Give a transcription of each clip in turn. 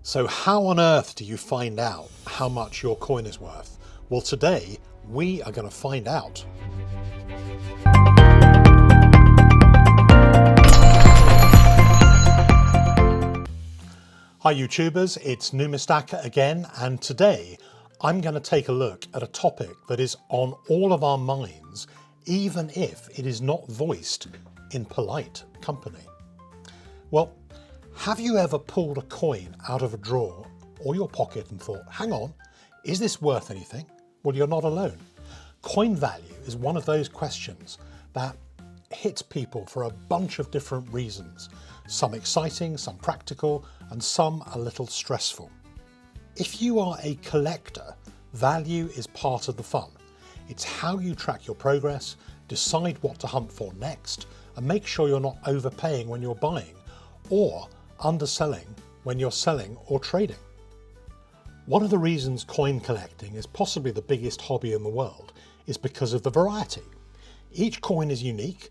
So how on earth do you find out how much your coin is worth? Well, today we are going to find out. Hi YouTubers, it's Numistacker again, and today I'm going to take a look at a topic that is on all of our minds, even if it is not voiced in polite company. Well, have you ever pulled a coin out of a drawer or your pocket and thought, hang on, is this worth anything? Well, you're not alone. Coin value is one of those questions that hits people for a bunch of different reasons, some exciting, some practical, and some a little stressful. If you are a collector, value is part of the fun. It's how you track your progress, decide what to hunt for next, and make sure you're not overpaying when you're buying or underselling when you're selling or trading. One of the reasons coin collecting is possibly the biggest hobby in the world is because of the variety. Each coin is unique: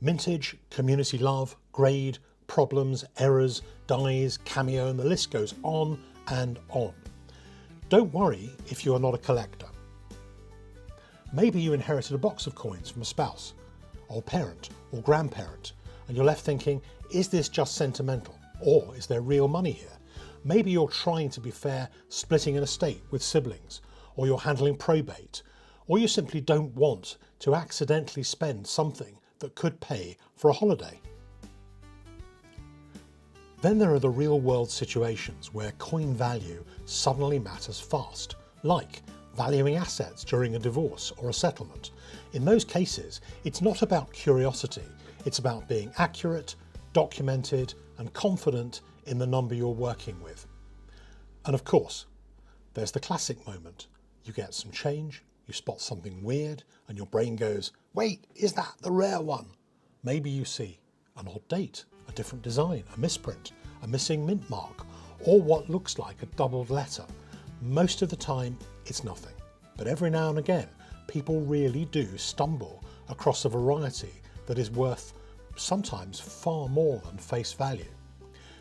mintage, community love, grade, problems, errors, dies, cameo, and the list goes on and on. Don't worry if you are not a collector. Maybe you inherited a box of coins from a spouse, or parent, or grandparent, and you're left thinking, is this just sentimental? Or is there real money here? Maybe you're trying to be fair, splitting an estate with siblings, or you're handling probate, or you simply don't want to accidentally spend something that could pay for a holiday. Then there are the real world situations where coin value suddenly matters fast, like valuing assets during a divorce or a settlement. In those cases, it's not about curiosity, it's about being accurate, documented, and confident in the number you're working with. And of course, there's the classic moment. You get some change, you spot something weird, and your brain goes, wait, is that the rare one? Maybe you see an odd date, a different design, a misprint, a missing mint mark, or what looks like a doubled letter. Most of the time, it's nothing. But every now and again, people really do stumble across a variety that is worth sometimes far more than face value.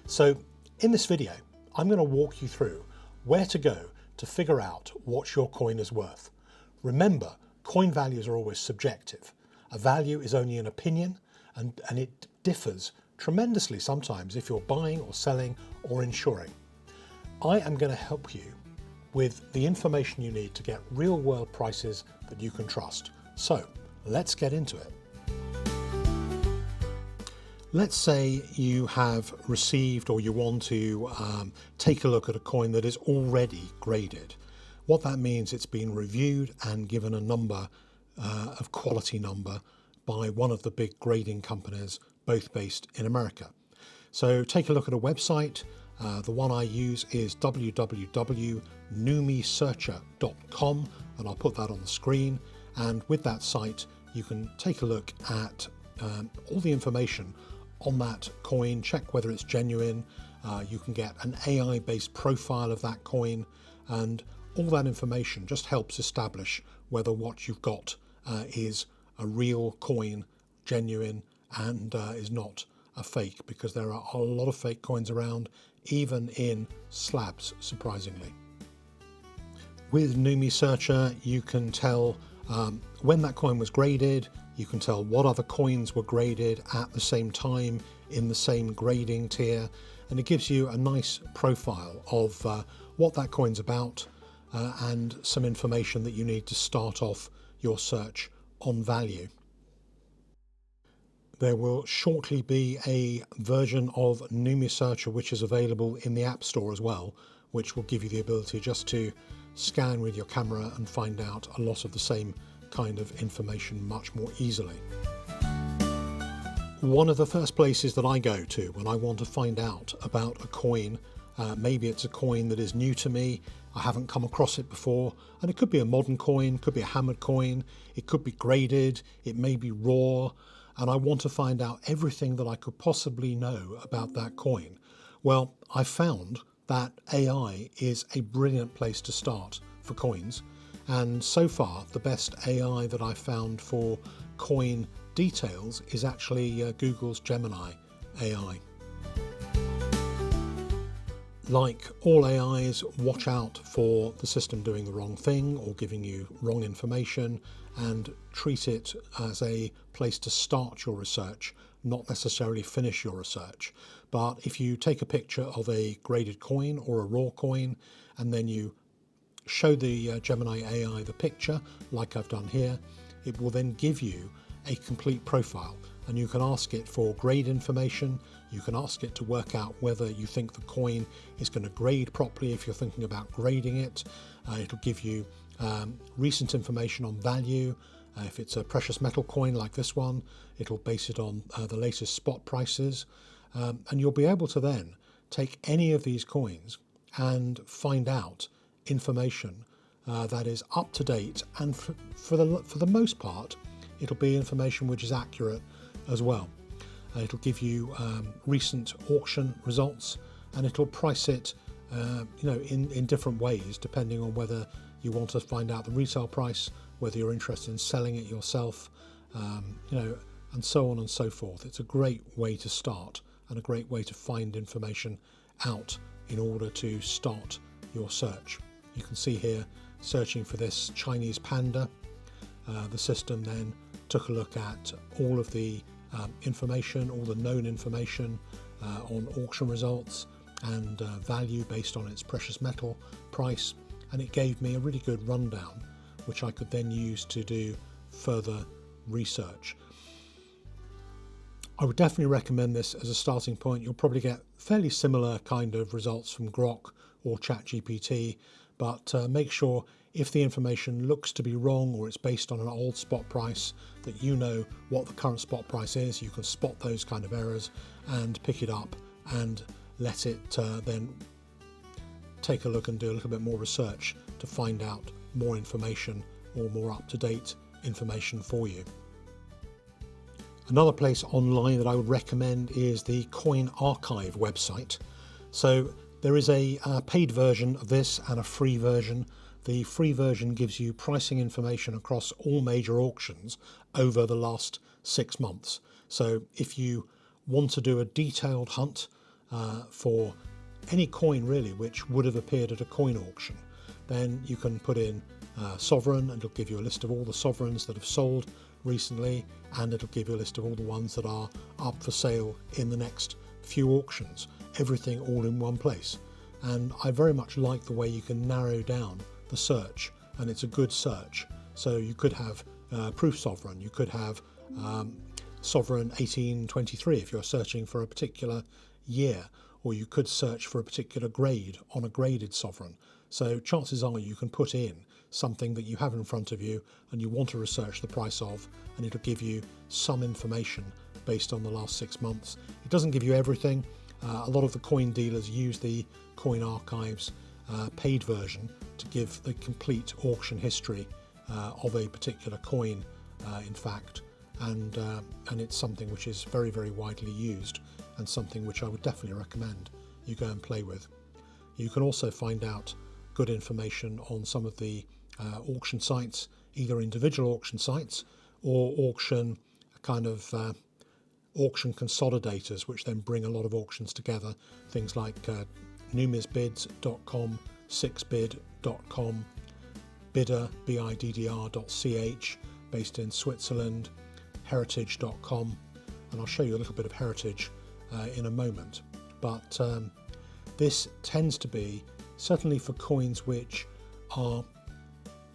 So in this video, I'm going to walk you through where to go to figure out what your coin is worth. Remember, coin values are always subjective. A value is only an opinion, and it differs tremendously sometimes if you're buying or selling or insuring. I am going to help you with the information you need to get real world prices that you can trust. So let's get into it. Let's say you have received or you want to take a look at a coin that is already graded. What that means, it's been reviewed and given a number, of quality number, by one of the big grading companies, both based in America. So take a look at a website. The one I use is www.numisearcher.com, and I'll put that on the screen. And with that site, you can take a look at all the information on that coin, check whether it's genuine. You can get an AI-based profile of that coin, and all that information just helps establish whether what you've got is a real coin, genuine, and is not a fake, because there are a lot of fake coins around, even in slabs, surprisingly. With Numisearcher, you can tell when that coin was graded. You can tell what other coins were graded at the same time in the same grading tier, and it gives you a nice profile of what that coin's about and some information that you need to start off your search on value. There will shortly be a version of Numisearcher which is available in the App Store as well, which will give you the ability just to scan with your camera and find out a lot of the same kind of information much more easily. One of the first places that I go to when I want to find out about a coin, maybe it's a coin that is new to me, I haven't come across it before, and it could be a modern coin, could be a hammered coin, it could be graded, it may be raw, and I want to find out everything that I could possibly know about that coin. Well, I found that AI is a brilliant place to start for coins. And so far, the best AI that I found for coin details is actually Google's Gemini AI. Like all AIs, watch out for the system doing the wrong thing or giving you wrong information, and treat it as a place to start your research, not necessarily finish your research. But if you take a picture of a graded coin or a raw coin, and then you show the Gemini AI the picture, like I've done here, it will then give you a complete profile, and you can ask it for grade information. You can ask it to work out whether you think the coin is going to grade properly if you're thinking about grading it. It'll give you recent information on value. If it's a precious metal coin like this one, it'll base it on the latest spot prices. And you'll be able to then take any of these coins and find out information that is up to date, and for the most part it'll be information which is accurate as well. It'll give you recent auction results, and it'll price it in different ways depending on whether you want to find out the retail price, whether you're interested in selling it yourself, and so on and so forth. It's a great way to start and a great way to find information out in order to start your search. You can see here, searching for this Chinese panda. The system then took a look at all of the information, all the known information on auction results and value based on its precious metal price, and it gave me a really good rundown which I could then use to do further research. I would definitely recommend this as a starting point. You'll probably get fairly similar kind of results from Grok or ChatGPT, but make sure if the information looks to be wrong or it's based on an old spot price, that you know what the current spot price is. You can spot those kind of errors and pick it up and let it then take a look and do a little bit more research to find out more information or more up-to-date information for you. Another place online that I would recommend is the CoinArchive website. So there is a paid version of this and a free version. The free version gives you pricing information across all major auctions over the last 6 months. So if you want to do a detailed hunt for any coin really which would have appeared at a coin auction, then you can put in sovereign, and it'll give you a list of all the sovereigns that have sold recently, and it'll give you a list of all the ones that are up for sale in the next few auctions. Everything all in one place. And I very much like the way you can narrow down the search, and it's a good search. So you could have proof sovereign, you could have sovereign 1823 if you're searching for a particular year, or you could search for a particular grade on a graded sovereign. So chances are you can put in something that you have in front of you and you want to research the price of, and it'll give you some information based on the last 6 months. It doesn't give you everything. A lot of the coin dealers use the CoinArchives paid version to give the complete auction history of a particular coin, in fact, and it's something which is very, very widely used, and something which I would definitely recommend you go and play with. You can also find out good information on some of the auction sites, either individual auction sites or auction consolidators, which then bring a lot of auctions together. Things like numisbids.com, sixbid.com, bidder, biddr.ch, based in Switzerland, heritage.com, and I'll show you a little bit of heritage in a moment. But this tends to be, certainly for coins which are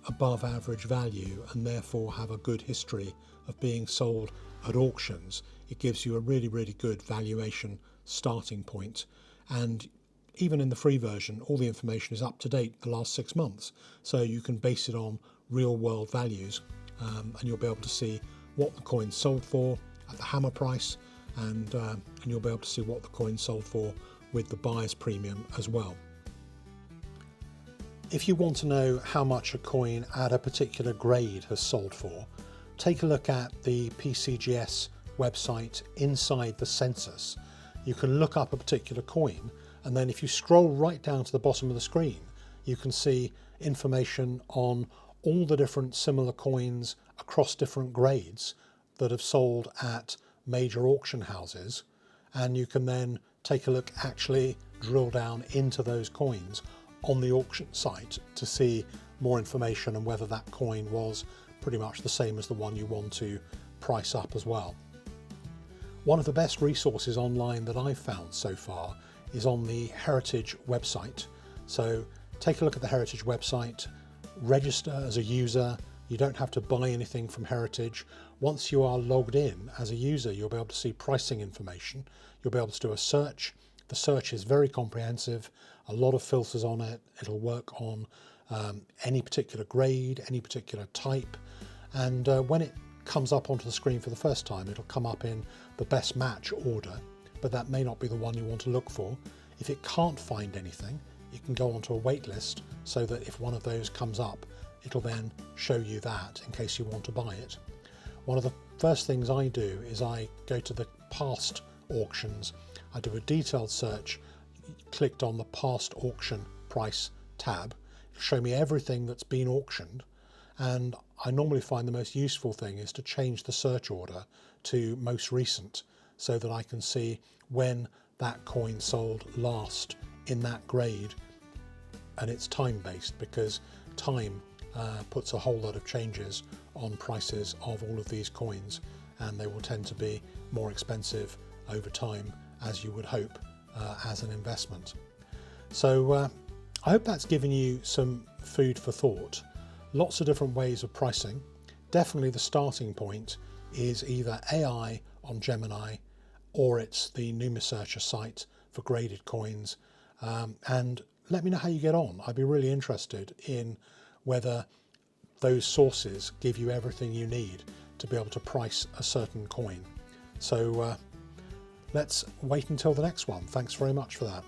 above average value and therefore have a good history of being sold at auctions, it gives you a really, really good valuation starting point. And even in the free version, all the information is up to date the last 6 months. So you can base it on real world values, and you'll be able to see what the coin sold for at the hammer price, and you'll be able to see what the coin sold for with the buyer's premium as well. If you want to know how much a coin at a particular grade has sold for, take a look at the PCGS website inside the census. You can look up a particular coin, and then if you scroll right down to the bottom of the screen, you can see information on all the different similar coins across different grades that have sold at major auction houses. And you can then take a look actually drill down into those coins on the auction site to see more information and whether that coin was pretty much the same as the one you want to price up as well. One of the best resources online that I've found so far is on the Heritage website. So take a look at the Heritage website, register as a user. You don't have to buy anything from Heritage. Once you are logged in as a user, you'll be able to see pricing information. You'll be able to do a search. The search is very comprehensive, a lot of filters on it. It'll work on any particular grade, any particular type. And when it comes up onto the screen for the first time, it'll come up in the best match order, but that may not be the one you want to look for. If it can't find anything, you can go onto a wait list so that if one of those comes up, it'll then show you that in case you want to buy it. One of the first things I do is I go to the past auctions. I do a detailed search, clicked on the past auction price tab. It'll show me everything that's been auctioned, and I normally find the most useful thing is to change the search order to most recent so that I can see when that coin sold last in that grade, and it's time based because time puts a whole lot of changes on prices of all of these coins, and they will tend to be more expensive over time, as you would hope as an investment. So I hope that's given you some food for thought. Lots of different ways of pricing. Definitely the starting point is either AI on Gemini or it's the Numisearcher site for graded coins. And let me know how you get on. I'd be really interested in whether those sources give you everything you need to be able to price a certain coin. So let's wait until the next one. Thanks very much for that.